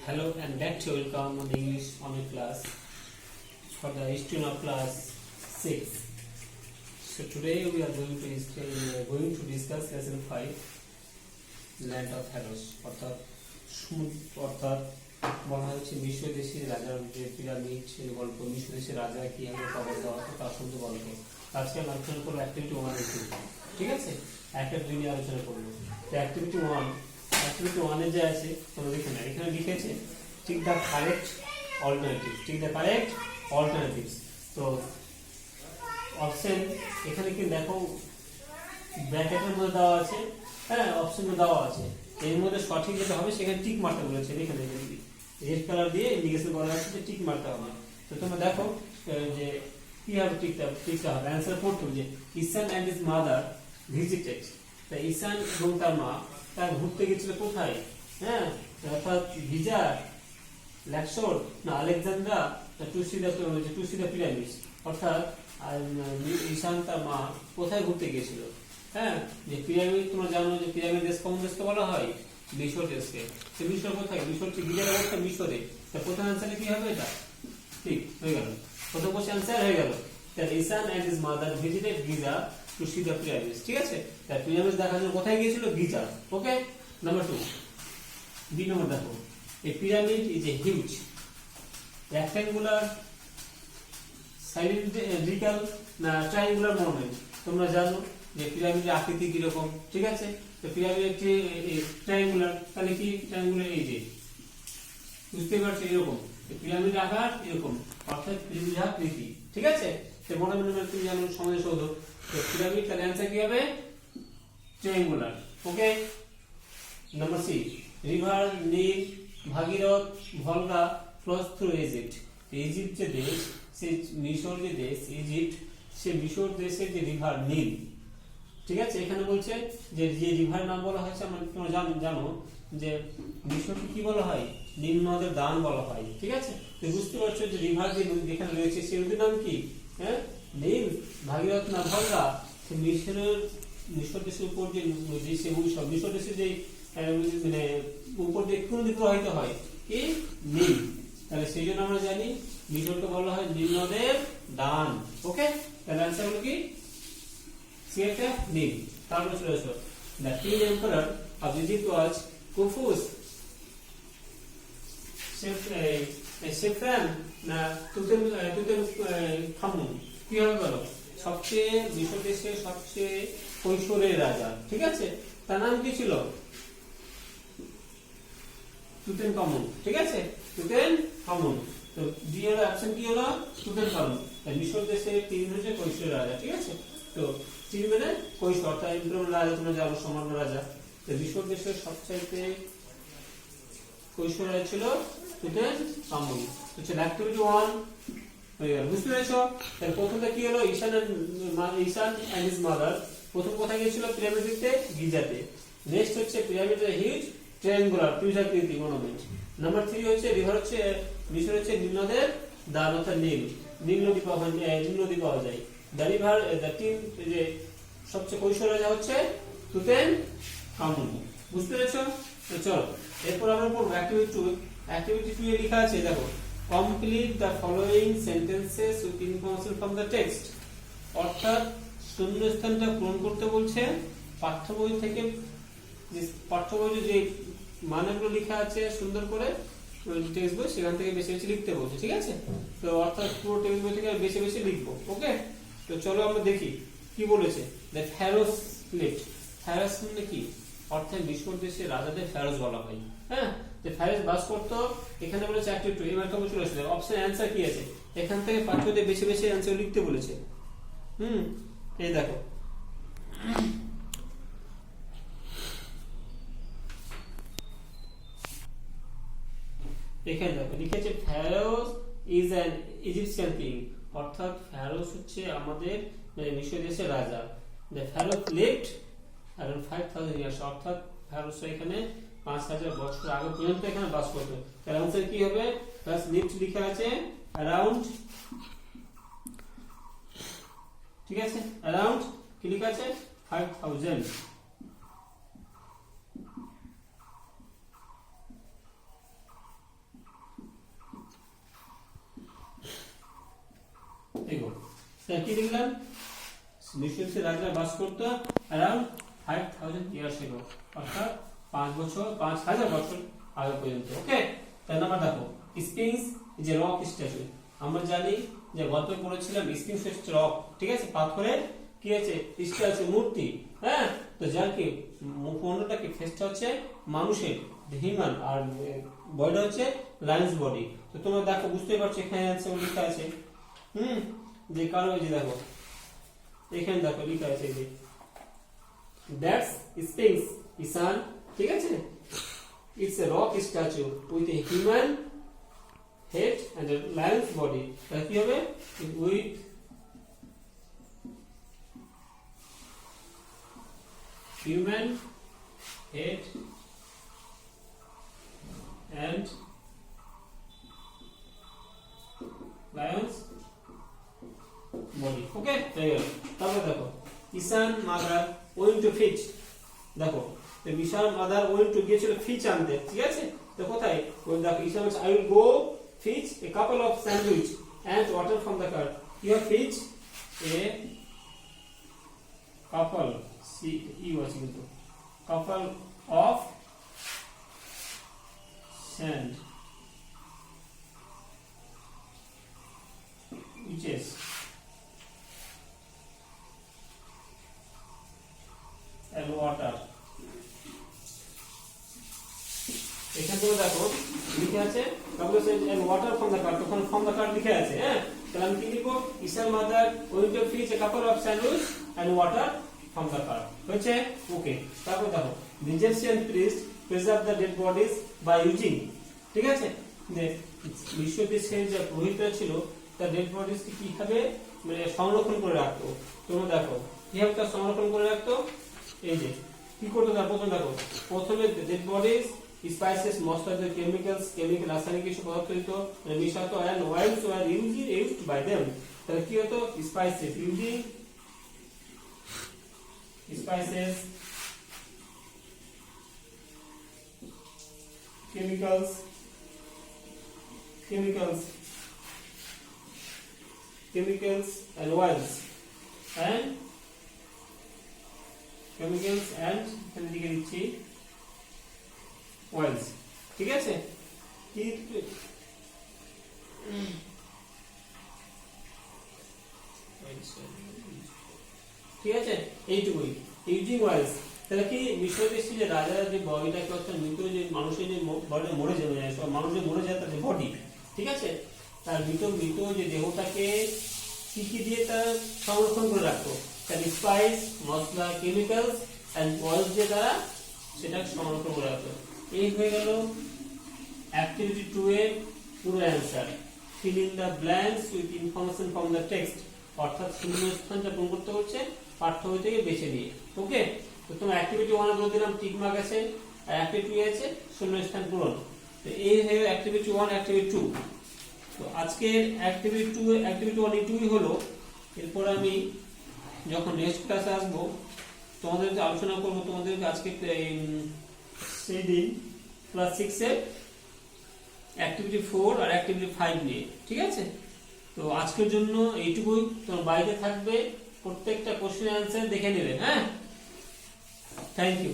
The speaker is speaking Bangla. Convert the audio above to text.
Hello and back to welcome on the English online class for the student of class 6. So today we are going to discuss lesson 5 land of Pharos অর্থাৎ বলা হচ্ছে মিশর দেশের রাজার যে পিরামিড সেই গল্প মিশর দেশের রাজা কিভাবে কবর দেওয়া হতো তার সম্বন্ধে গল্প আজকে আমরা আলোচনা করবো অ্যাক্টিভিটি 1 ঠিক আছে একটা দুই আলোচনা করবো তো অ্যাক্টিভিটি 1 এ যে আছে তোমরা দেখে না এখানে লিখেছে ঠিক দ্য কারেক্ট অল্টারনেটিভস তো অপশন এখানে কি দেখো ব্র্যাকেটের মধ্যে দেওয়া আছে হ্যাঁ অপশনে দেওয়া আছে এর মধ্যে সঠিক যেটা হবে সেখানে টিক মারতে বলেছে এখানে রেড কালার দিয়ে ইন্ডিকেশন করা আছে যে টিক মারতে হবে তো তোমরা দেখো যে কি হবে টিকটা হবে অ্যানসার পড়তে যে ঈশান এন্ড হিজ মাদার ভিজিটেড তো ঈশান এবং তার মা তার ঘুরতে গেছিল কোথায় হ্যাঁ অর্থাৎ ভিজা ল্যাকশোর না Alexandria to see the pyramids অর্থাৎ ঈশান তার মা কোথায় ঘুরতে গিয়েছিল হ্যাঁ যে পিরামিড তোমরা জানো যে পিরামিড দেশ কোন দেশকে বলা হয় মিশর দেশকে তো মিশর কোথায় মিশর কি গিজার অবস্থা মিশরে তো প্রথম অ্যান্সারে কি হবে এটা ঠিক হয়ে গেল প্রথম কোশ্চেন অ্যান্সার হয়ে গেল that Ishan and his mother visited Giza to see the pyramids ঠিক আছে তার পিরামিড দেখার জন্য কোথায় গিয়েছিল গিজা ওকে নাম্বার 2 বি নম্বর দেখো a pyramid is a huge rectangular cylindrical না triangular monument তোমরা জানো যে পিরামিডের আকৃতি কি রকম ঠিক আছে তো পিরামিড যে ট্রায়াঙ্গুলার তাহলে কি ট্রায়াঙ্গুলার এই যে বুঝতে পারছো এরকম পিরামিড আকার এরকম অর্থাৎ ত্রিভুজ আকৃতি ঠিক আছে তো মনোমেন্ট তুমি জানো সমাধিসৌধ তো পিরামিড তার অ্যানসার কি হবে triangular okay number C river Nile Bhagirath Volga flows through Egypt Egypt যে দেশ সেই মিশর যে দেশ ইজিপ্ট সে মিশর দেশের যে রিভার নীল ঠিক আছে এখানে বলছে যে রিভার নাম বলা হয়েছে আমরা তোমরা জানো যে মিশরকে কি বলা হয় নীল নদের দান বলা হয় ঠিক আছে তো বুঝতে পারছো যে রিভার যে যেখানে রয়েছে সেই নদীর নাম কি হ্যাঁ নীল ভাগীরথ না ভলগা মিশর দেশের উপর যে নদী সেগুলি সব মিশর দেশের যে মানে উপর দিয়ে কোন দিকে প্রবাহিত হয় কি নীল তাহলে সেই জন্য আমরা জানি মিশরকে বলা হয় নীল নদের দান ওকে তাহলে অ্যান্সার হলো কি সিএটা নীল তারপরে চলে আসো the then emperor of Egypt was Khufu's সেফরান না তুতেনখামুন কি হবে বলো সবচেয়ে মিশর দেশের সবচেয়ে কৈশোরের রাজা ঠিক আছে তার নাম কি ছিল তুতেনখামুন ঠিক আছে তুতেনখামুন তো ডি এর অপশন কি হলো তুতেনখামুন মিশর দেশের তিন হচ্ছে কৈশোরের রাজা ঠিক আছে তো তিন মানে কৈশোর তাই রাজা তোমরা জানো সম্রাট রাজা তো মিশর দেশের সবচাইতে কৈশোর রাজা ছিল তুতেনখামুন তো ছিল অ্যাক্টিভিটি 1 হয়ে গেল বুঝতে পেরেছো তাহলে প্রথমটা কি হলো ঈশান এন্ড হিজ মাদার প্রথম কোথায় গিয়েছিল পিরামিড দেখতে গিজাতে নেক্সট হচ্ছে পিরামিডের হিউজ ট্রায়াঙ্গুলার ত্রিভুজাকৃতি মনুমেন্ট নাম্বার 3 হচ্ছে রিভার হচ্ছে মিশর হচ্ছে নীল নদের দান অর্থাৎ নীল নদী পাওয়া যায় দ্য রিভার দ্য তিন যে সবচেয়ে কৈশোর রাজা হচ্ছে তুতেনখামুন বুঝতে পেরেছো তো চলো এরপর আমরা পড়ব অ্যাক্টিভিটি 2 এ লেখা আছে দেখো complete the following sentences with information from the text অর্থাৎ শূন্যস্থানটা পূরণ করতে বলছে পাঠ্য বই থেকে যে পাঠ্য বইয়ে যে মানগুলো লেখা আছে সুন্দর করে টেক্সট বই সেখান থেকে বেশি বেশি লিখতে বলছে ঠিক আছে তো অর্থাৎ পুরো টেক্সট বই থেকে বেশি বেশি লিখবো ওকে তো চলো আমরা দেখি কি বলেছে দ্য ফ্যারোস লিফট ফ্যারোস মানে কি অর্থাৎ মিশর দেশের রাজাদের ফ্যারোস বলা হয় হ্যাঁ যে ফ্যারোস বাস করতো এখানে বলেছে অ্যাক্টিভিটি 2 এবার তো চলে আসছে অপশন অ্যানসার কি আছে এখান থেকে পাঠ্য দিয়ে বেশি বেশি অ্যানসার লিখতে বলেছে এই দেখো এখানে দেখো লিখেছে ফ্যারোস ইজ অ্যান ইজিপশিয়ান কিং অর্থাৎ ফ্যারোস হচ্ছে আমাদের মিশর দেশের রাজা দ্য ফ্যারোস লিভড অ্যারাউন্ড 5000 ইয়ার্স অর্থাৎ ফ্যারোস এখানে 5000 বছর আগে পর্যন্ত এখানে বাস করতো তার आंसर কি হবে প্লাস লিভড লেখা আছে অ্যারাউন্ড ঠিক আছে অ্যারাউন্ড কি লেখা আছে 5000 5000 ইয়ার্স 5000 বছর আগে পর্যন্ত এখানে বাস করতো তাহলে आंसर কি হবে প্লাস লিভড লেখা আছে অ্যারাউন্ড 5000 ঠিক আছে অ্যারাউন্ড কি লেখা আছে 5000 ঠিক আছে 5000 বছর আগে পর্যন্ত এখানে বাস করতো তাহলে आंसर কি হবে প্লাস লিভড লেখা আছে অ্যারাউন্ড ঠিক আছে তাই কি লিখলাম, মিশরের রাজারা বাস করতো অ্যারাউন্ড 5000 ইয়ার্স এগো, অর্থাৎ 5000 বছর আগে পর্যন্ত। ওকে, তার নাম্বার দেখো স্পিংস যে রক স্ট্যাচু, আমরা জানি যে গল্পে পড়েছিলাম স্পিংস হচ্ছে রক, ঠিক আছে, পাথরের কি আছে স্ট্যাচু, মূর্তি। হ্যাঁ, তো যার কি মুখমণ্ডলটা কি ফেসটা হচ্ছে মানুষের হিউম্যান, আর বডিটা হচ্ছে লায়ন্স বডি। তো তোমরা দেখো বুঝতে পারছো এখানে অ্যানসার লেখা আছে। যে কারো এই যে দেখো এখানে দেখো লেখা আছে যে দ্যাটস স্পিংস ইসান, ঠিক আছে, it's a rock statue with a human head and a lion's body. তাহলে কি হবে, with human head and lion's body. Okay, তারপরে দেখো ইসান মাদার ওয়েন টু ফিচ, দেখো বিশাল মাদার ওয়েন টু গিয়েছিল ফিচ আনতে, ঠিক আছে, তো কোথায় ওই দেখো ইসান বলছে I will go fetch a couple of sandwich and water from the car. You have fetch a couple, see you was into couple of sand beaches and water। এখানে তো দেখো লিখে আছে couple of sand and water from the car, তখন from the car লিখে আছে। হ্যাঁ, তাহলে আমি কি লিখবো, ইসার mother going to fetch a couple of sandwich and water from the car, হয়েছে। ওকে, তারপর দেখো the Egyptian priest preserve the dead bodies by using, ঠিক আছে, যে মিশর দেশের যে পুরোহিতরা ছিল তার ডেড বডিজ কি কিভাবে মানে সংরক্ষণ করে রাখতো। তোমরা দেখো কিভাবে তা সংরক্ষণ করে রাখতো, এই যে কি করতো তার প্রথমে দেখো, প্রথমে ডেড বডিজ স্পাইসেস মশলা কেমিক্যাল রাসায়নিক কিছু পদার্থ দিত মিশাতো and oils were used by them. তাহলে কি হতো, spices using spices, chemicals and oils and এখানে লিখে দিচ্ছি oils, ঠিক আছে, কি ঠিক আছে, এইটুকুই ইউজিং ওয়েলস। তাহলে কি মিশর দেশে যে রাজারা যে বডিটাকে অর্থাৎ মৃত যে মানুষের যে বডি মরে যায়, সব মানুষ যে মরে যায় তার যে বডি, ঠিক আছে, তার মৃত যে দেহটাকে কি কি দিয়ে তার সংরক্ষণ করে রাখতো, তার স্পাইস মশলা কেমিক্যালস এন্ড অয়েলস দিয়ে তারা সেটা সংরক্ষণ করে রাখতো। এই হয়ে গেল অ্যাক্টিভিটি 2 এর পুরো answer. Fill in the blanks with information from the text, অর্থাৎ শূন্যস্থানটা পূরণ করতে হচ্ছে পাঠ্য বই থেকে বেছে নিয়ে। ওকে, তো তোমার অ্যাক্টিভিটি 1 বলে দিলাম টিক মার্ক আছে, আর অ্যাক্টিভিটি 2 আছে শূন্যস্থান পূরণ। তো এই হলো অ্যাক্টিভিটি 1 অ্যাক্টিভিটি 2। তো আজকের অ্যাক্টিভিটি 1 এইটুকুই হলো। এরপর আমি যখন নেক্সট ক্লাসে আসবো তোমাদেরকে আলোচনা করব তোমাদেরকে আজকে সেই দিন ক্লাস 6 এর অ্যাক্টিভিটি 4 আর অ্যাক্টিভিটি 5 নিয়ে, ঠিক আছে। তো আজকের জন্য এইটুকুই, তোমার বাড়িতে থাকবে প্রত্যেকটা কোশ্চেন অ্যানসার দেখে নেবে। হ্যাঁ, থ্যাংক ইউ।